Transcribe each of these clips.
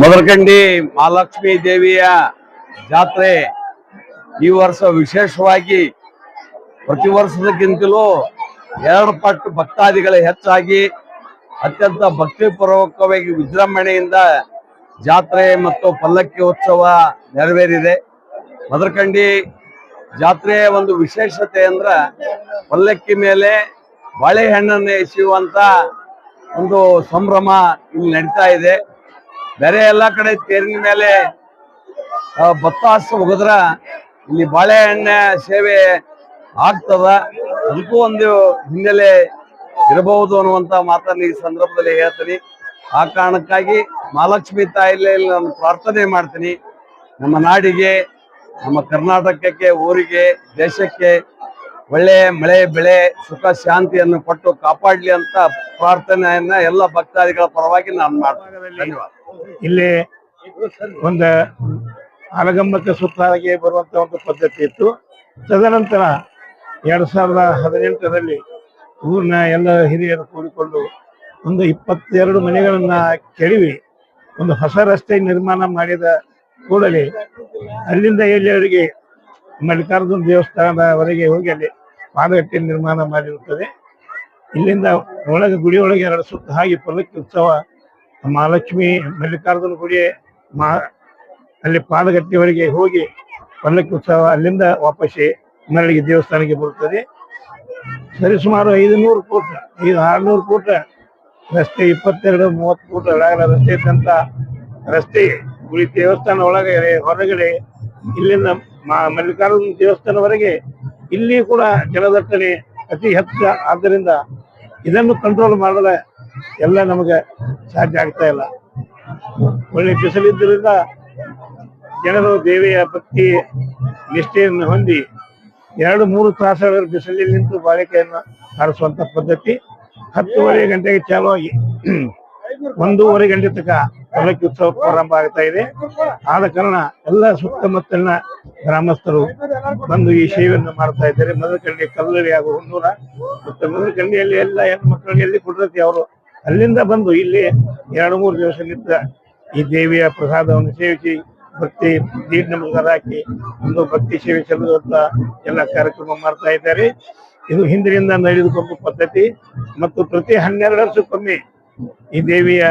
ಮದರಕಂಡಿ ಮಹಾಲಕ್ಷ್ಮೀ ದೇವಿಯ ಜಾತ್ರೆ ಈ ವರ್ಷ ವಿಶೇಷವಾಗಿ ಪ್ರತಿ ವರ್ಷದಕ್ಕಿಂತಲೂ 2 ಪಟ್ಟು ಭಕ್ತಾದಿಗಳು ಹೆಚ್ಚಾಗಿ ಅತ್ಯಂತ ಭಕ್ತಿಪೂರ್ವಕವಾಗಿ ವಿಜೃಂಭಣೆಯಿಂದ ಜಾತ್ರೆ ಮತ್ತು ಪಲ್ಲಕ್ಕಿ ಉತ್ಸವ ನೆರವೇರಿದೆ. ಮದರಕಂಡಿ ಜಾತ್ರೆಯ ಒಂದು ವಿಶೇಷತೆ ಅಂದ್ರ ಪಲ್ಲಕ್ಕಿ ಮೇಲೆ ಬಾಳೆಹಣ್ಣನ್ನು ಎಸೆಯುವಂತ ಒಂದು ಸಂಭ್ರಮ ಇಲ್ಲಿ ನಡೀತಾ ಇದೆ. ಬೇರೆ ಎಲ್ಲಾ ಕಡೆ ತೇರಿನ ಮೇಲೆ ಬತ್ತಾಸು ಹೋಗದ್ರ ಇಲ್ಲಿ ಬಾಳೆಹಣ್ಣ ಸೇವೆ ಆಗ್ತದ. ಅದಕ್ಕೂ ಒಂದು ಹಿನ್ನೆಲೆ ಇರಬಹುದು ಅನ್ನುವಂತ ಮಾತನ್ನು ಈ ಸಂದರ್ಭದಲ್ಲಿ ಹೇಳ್ತೀನಿ. ಆ ಕಾರಣಕ್ಕಾಗಿ ಮಹಾಲಕ್ಷ್ಮಿ ತಾಯಿಯಲ್ಲಿ ನಾನು ಪ್ರಾರ್ಥನೆ ಮಾಡ್ತೀನಿ, ನಮ್ಮ ನಾಡಿಗೆ, ನಮ್ಮ ಕರ್ನಾಟಕಕ್ಕೆ, ಊರಿಗೆ, ದೇಶಕ್ಕೆ ಒಳ್ಳೆ ಮಳೆ ಬೆಳೆ ಸುಖ ಶಾಂತಿಯನ್ನು ಕೊಟ್ಟು ಕಾಪಾಡಲಿ ಅಂತ ಪ್ರಾರ್ಥನೆಯನ್ನ ಎಲ್ಲ ಭಕ್ತಾದಿಗಳ ಪರವಾಗಿ ನಾನು ಮಾಡ್ತೀನಿ. ಧನ್ಯವಾದ. ಇಲ್ಲಿ ಒಂದು ಆಲಗಂಬಕ್ಕೆ ಸುತ್ತಾಗಿ ಬರುವಂತ ಒಂದು ಪದ್ಧತಿ ಇತ್ತು. ತದನಂತರ 2018ರಲ್ಲಿ ಊರಿನ ಎಲ್ಲ ಹಿರಿಯರು ಕೂಡಿಕೊಂಡು ಒಂದು 22 ಮನೆಗಳನ್ನ ಕೆಡವಿ ಒಂದು ಹೊಸ ರಸ್ತೆ ನಿರ್ಮಾಣ ಮಾಡಿದ ಕೂಡಲೇ ಅಲ್ಲಿಂದ ಎಲ್ಲಿಯವರೆಗೆ ಮಲ್ಲಿಕಾರ್ಜುನ ದೇವಸ್ಥಾನದವರೆಗೆ ಹೋಗಿ ಅಲ್ಲಿ ಪಾದಗಟ್ಟೆ ನಿರ್ಮಾಣ ಮಾಡಿರುತ್ತದೆ. ಇಲ್ಲಿಂದ ಒಳಗೆ ಗುಡಿ ಒಳಗೆ 2 ಸುತ್ತ ಹಾಗೆ ಪಲ್ಲಕ್ಕಿ ಉತ್ಸವ ಮಹಾಲಕ್ಷ್ಮಿ ಮಲ್ಲಿಕಾರ್ಜುನ ಗುಡಿ ಅಲ್ಲಿ ಪಾದಗಟ್ಟೆವರೆಗೆ ಹೋಗಿ ಪಲ್ಲಕ್ಕಿ ಉತ್ಸವ ಅಲ್ಲಿಂದ ವಾಪಸ್ಸೆ ಮರಳಿಗೆ ದೇವಸ್ಥಾನಕ್ಕೆ ಬರುತ್ತದೆ. ಸರಿಸುಮಾರು 500 ಫೂಟ್ 600 ಫೂಟ್ ರಸ್ತೆ, 22-30 ಫೂಟ್ ಒಳಗಡೆ ರಸ್ತೆ ಇದ್ದಂತ ರಸ್ತೆ ಗುಡಿ ದೇವಸ್ಥಾನ ಒಳಗೆ ಹೊರಗಡೆ ಇಲ್ಲಿಂದ ಮಲ್ಲಿಕಾರ್ಜುನ ದೇವಸ್ಥಾನವರೆಗೆ ಇಲ್ಲಿ ಕೂಡ ಜನದಟ್ಟಣೆ ಅತಿ ಹೆಚ್ಚು. ಆದ್ದರಿಂದ ಇದನ್ನು ಕಂಟ್ರೋಲ್ ಮಾಡಲು ಎಲ್ಲ ನಮಗೆ ಸಾಧ್ಯ ಆಗ್ತಾ ಇಲ್ಲ. ಒಳ್ಳೆ ಬಿಸಿಲಿದ್ದರಿಂದ ಜನರು ದೇವಿಯ ಭಕ್ತಿ ನಿಷ್ಠೆಯನ್ನು ಹೊಂದಿ 2-3 ತಾಸುಗಳ ಬಿಸಿಲಲ್ಲಿ ನಿಂತು ಬಾಳಿಕೆಯನ್ನು ಆರಿಸುವಂತ ಪದ್ಧತಿ 10:30 ಗಂಟೆಗೆ ಚಾಲು ಆಗಿ 1:30 ಗಂಟೆ ತನಕ ಪಲ್ಲಕ್ಕಿ ಉತ್ಸವ ಪ್ರಾರಂಭ ಆಗ್ತಾ ಇದೆ. ಆದ ಕಾರಣ ಎಲ್ಲ ಸುತ್ತಮುತ್ತಲಿನ ಗ್ರಾಮಸ್ಥರು ಬಂದು ಈ ಸೇವೆಯನ್ನು ಮಾಡ್ತಾ ಇದ್ದಾರೆ. ಮದರಕಂಡಿ ಕಲ್ಲಳ್ಳಿ ಹಾಗೂ ಹುನ್ನೂರ ಮತ್ತು ಮದರಕಂಡಿಯಲ್ಲಿ ಎಲ್ಲ ಹೆಣ್ಣು ಮಕ್ಕಳಿಗೆ ಎಲ್ಲಿ ಕೊಟ್ಟಿರ್ತೀವಿ ಅವರು ಅಲ್ಲಿಂದ ಬಂದು ಇಲ್ಲಿ 2-3 ದಿವಸ ನಿಂತ ಈ ದೇವಿಯ ಪ್ರಸಾದವನ್ನು ಸೇವಿಸಿ ಭಕ್ತಿ ದೀಡ್ ನಮಸ್ಕಾರ ಹಾಕಿ ಒಂದು ಭಕ್ತಿ ಸೇವೆ ಸಲ್ಲುವಂತ ಎಲ್ಲ ಕಾರ್ಯಕ್ರಮ ಮಾಡ್ತಾ ಇದ್ದಾರೆ. ಇದು ಹಿಂದಿನಿಂದ ನಡೆದುಕೊಂಡು ಪದ್ಧತಿ ಮತ್ತು ಪ್ರತಿ 12 ವರ್ಷಕ್ಕೊಮ್ಮೆ ಈ ದೇವಿಯ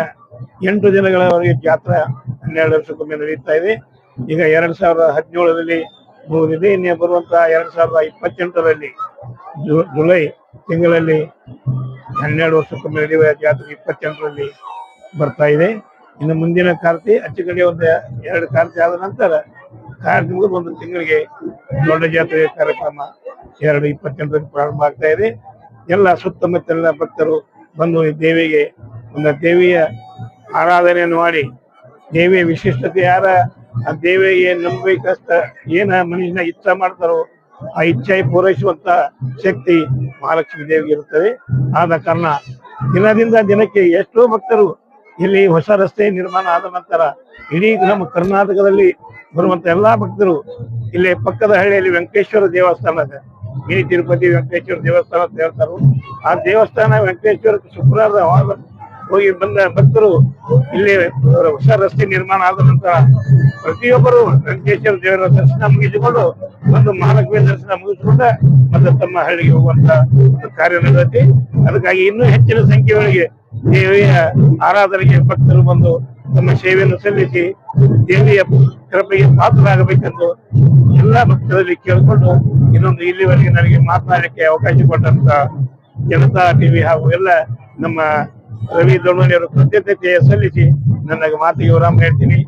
8 ದಿನಗಳವರೆಗೆ ಜಾತ್ರಾ 12 ವರ್ಷಕ್ಕೊಮ್ಮೆ ನಡೆಯುತ್ತಾ ಇದೆ. ಈಗ 2017ರಲ್ಲಿ ಮುಗಿದಿದೆ. ಇನ್ನು ಬರುವಂತಹ 2028ರಲ್ಲಿ ಜುಲೈ ತಿಂಗಳಲ್ಲಿ 12 ವರ್ಷಕ್ಕೊಮ್ಮೆ ನಡೆಯುವ ಜಾತ್ರೆ 28ರಲ್ಲಿ ಬರ್ತಾ ಇದೆ. ಇನ್ನು ಮುಂದಿನ ಕಾರ್ತಿ ಅಚ್ಚು ಕಡೆ ಒಂದು 2 ಕಾರ್ತಿ ಆದ ನಂತರ ಕಾರ್ತಿ ಮುಗಿದು 1 ತಿಂಗಳಿಗೆ ದೊಡ್ಡ ಜಾತ್ರೆ ಕಾರ್ಯಕ್ರಮ 2028ರಲ್ಲಿ ಪ್ರಾರಂಭ ಆಗ್ತಾ ಇದೆ. ಎಲ್ಲ ಸುತ್ತಮುತ್ತಲಿನ ಭಕ್ತರು ಬಂದು ಈ ದೇವಿಗೆ ಒಂದು ದೇವಿಯ ಆರಾಧನೆಯನ್ನು ಮಾಡಿ ದೇವಿಯ ವಿಶಿಷ್ಟತೆ ಯಾರ ಆ ದೇವಿಗೆ ನಂಬಬೇಕಷ್ಟ ಏನ ಮನುಷ್ಯನ ಇಚ್ಛೆ ಮಾಡ್ತಾರೋ ಆ ಇಚ್ಛೆ ಪೂರೈಸುವಂತ ಶಕ್ತಿ ಮಹಾಲಕ್ಷ್ಮೀ ದೇವಿಗೆ ಇರುತ್ತದೆ. ಆದ ಕಾರಣ ದಿನದಿಂದ ದಿನಕ್ಕೆ ಎಷ್ಟೋ ಭಕ್ತರು ಇಲ್ಲಿ ಹೊಸ ರಸ್ತೆ ನಿರ್ಮಾಣ ಆದ ನಂತರ ಇಡೀ ನಮ್ಮ ಕರ್ನಾಟಕದಲ್ಲಿ ಬರುವಂತ ಎಲ್ಲಾ ಭಕ್ತರು ಇಲ್ಲಿ ಪಕ್ಕದ ಹಳ್ಳಿಯಲ್ಲಿ ವೆಂಕಟೇಶ್ವರ ದೇವಸ್ಥಾನ ಇದೆ, ಮಿನಿ ತಿರುಪತಿ ವೆಂಕಟೇಶ್ವರ ದೇವಸ್ಥಾನ ಅಂತ ಹೇಳ್ತಾರೆ. ಆ ದೇವಸ್ಥಾನ ವೆಂಕಟೇಶ್ವರಕ್ಕೆ ಶುಕ್ರವಾರ ಹೋಗಿ ಬಂದ ಭಕ್ತರು ಇಲ್ಲಿ ಹೊಸ ರಸ್ತೆ ನಿರ್ಮಾಣ ಆದ ನಂತರ ಪ್ರತಿಯೊಬ್ಬರು ವೆಂಕಟೇಶ್ವರ ದೇವರ ದರ್ಶನ ಮುಗಿಸಿಕೊಂಡು ಒಂದು ಮಹಾಲಕ್ಷ್ಮಿ ದರ್ಶನ ಮುಗಿಸಿಕೊಂಡ ಮತ್ತೆ ತಮ್ಮ ಹಳ್ಳಿಗೆ ಹೋಗುವಂತ ಕಾರ್ಯ ನಡೆದೈತಿ. ಅದಕ್ಕಾಗಿ ಇನ್ನೂ ಹೆಚ್ಚಿನ ಸಂಖ್ಯೆಯೊಳಗೆ ದೇವಿಯ ಆರಾಧನೆಗೆ ಭಕ್ತರು ಬಂದು ತಮ್ಮ ಸೇವೆಯನ್ನು ಸಲ್ಲಿಸಿ ದೇವಿಯ ಕೃಪೆಗೆ ಪಾತ್ರರಾಗಬೇಕೆಂದು ಎಲ್ಲಾ ಭಕ್ತರಲ್ಲಿ ಕೇಳಿಕೊಂಡು ಇನ್ನೊಂದು ಇಲ್ಲಿವರೆಗೆ ನನಗೆ ಮಾತನಾಡಲಿಕ್ಕೆ ಅವಕಾಶ ಕೊಟ್ಟಂತ ಜನತಾ ಟಿವಿ ಹಾಗೂ ಎಲ್ಲ ನಮ್ಮ ರವಿ ದೊಡ್ಮನಿಯವರು ಕೃತಜ್ಞತೆ ಸಲ್ಲಿಸಿ ನನ್ನ ಮಾತಿಗೆ ವಿರಾಮ ಹೇಳ್ತೀನಿ.